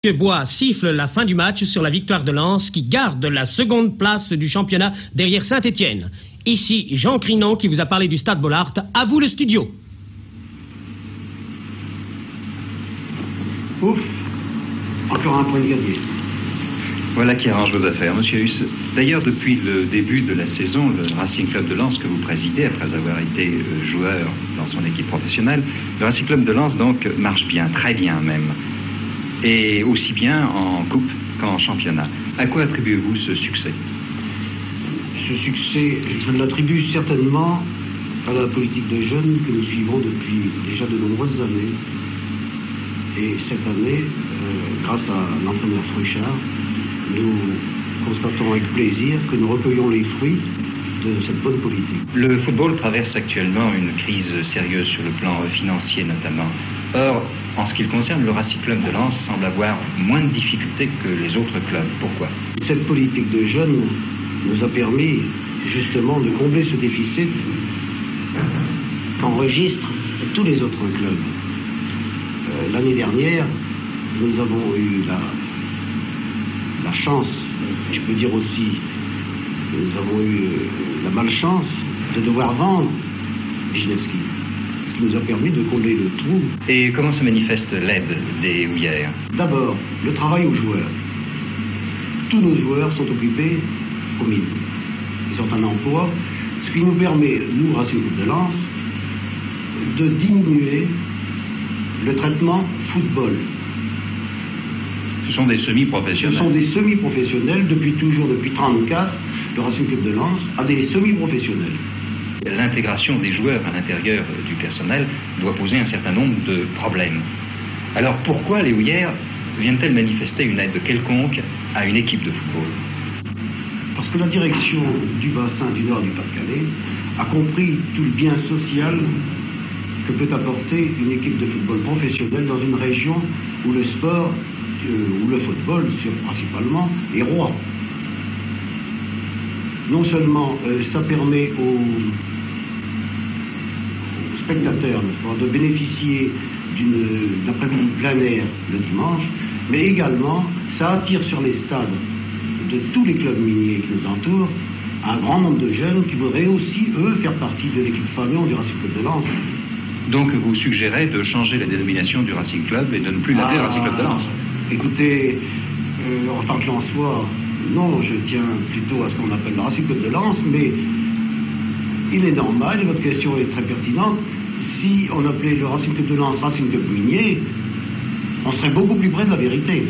M. Bois siffle la fin du match sur la victoire de Lens qui garde la seconde place du championnat derrière Saint-Étienne. Ici Jean Crinon qui vous a parlé du Stade Bollaert. À vous le studio. Ouf, encore un point de gagné. Voilà qui arrange vos affaires, monsieur Huss. D'ailleurs, depuis le début de la saison, le Racing Club de Lens que vous présidez, après avoir été joueur dans son équipe professionnelle, le Racing Club de Lens donc marche bien, très bien même. Et aussi bien en coupe qu'en championnat. À quoi attribuez-vous ce succès? Ce succès, je l'attribue certainement à la politique de jeunes que nous suivons depuis déjà de nombreuses années. Et cette année, grâce à l'entraîneur Fruchard, nous constatons avec plaisir que nous recueillons les fruits de cette bonne politique. Le football traverse actuellement une crise sérieuse sur le plan financier notamment. Or, en ce qui le concerne, le Racing Club de Lens semble avoir moins de difficultés que les autres clubs. Pourquoi? Cette politique de jeunes nous a permis justement de combler ce déficit qu'enregistrent tous les autres clubs. L'année dernière, nous avons eu la chance, je peux dire aussi, nous avons eu la malchance de devoir vendre Wijnewski, ce qui nous a permis de combler le trou. Et comment se manifeste l'aide des houillères? D'abord, le travail aux joueurs. Tous nos joueurs sont occupés au mines. Ils ont un emploi, ce qui nous permet, nous, Racing Club de Lens, de diminuer le traitement football. Ce sont des semi-professionnels. Ce sont des semi-professionnels depuis toujours, depuis 1934. Le Racing Club de Lens a des semi-professionnels. L'intégration des joueurs à l'intérieur du personnel doit poser un certain nombre de problèmes. Alors pourquoi les houillères viennent-elles manifester une aide quelconque à une équipe de football? Parce que la direction du bassin du Nord du Pas-de-Calais a compris tout le bien social que peut apporter une équipe de football professionnelle dans une région où le sport, où le football principalement, est roi. Non seulement ça permet aux spectateurs, n'est-ce pas, de bénéficier d'un après-midi plein air le dimanche, mais également ça attire sur les stades de tous les clubs miniers qui nous entourent un grand nombre de jeunes qui voudraient aussi, eux, faire partie de l'équipe fanion du Racing Club de Lens. Donc vous suggérez de changer la dénomination du Racing Club et de ne plus l'appeler Racing Club de Lens? Écoutez, en tant que Lensois, non, je tiens plutôt à ce qu'on appelle le Racing Club de Lens, mais il est normal, et votre question est très pertinente, si on appelait le Racing Club de Lens Racing Club minier, on serait beaucoup plus près de la vérité.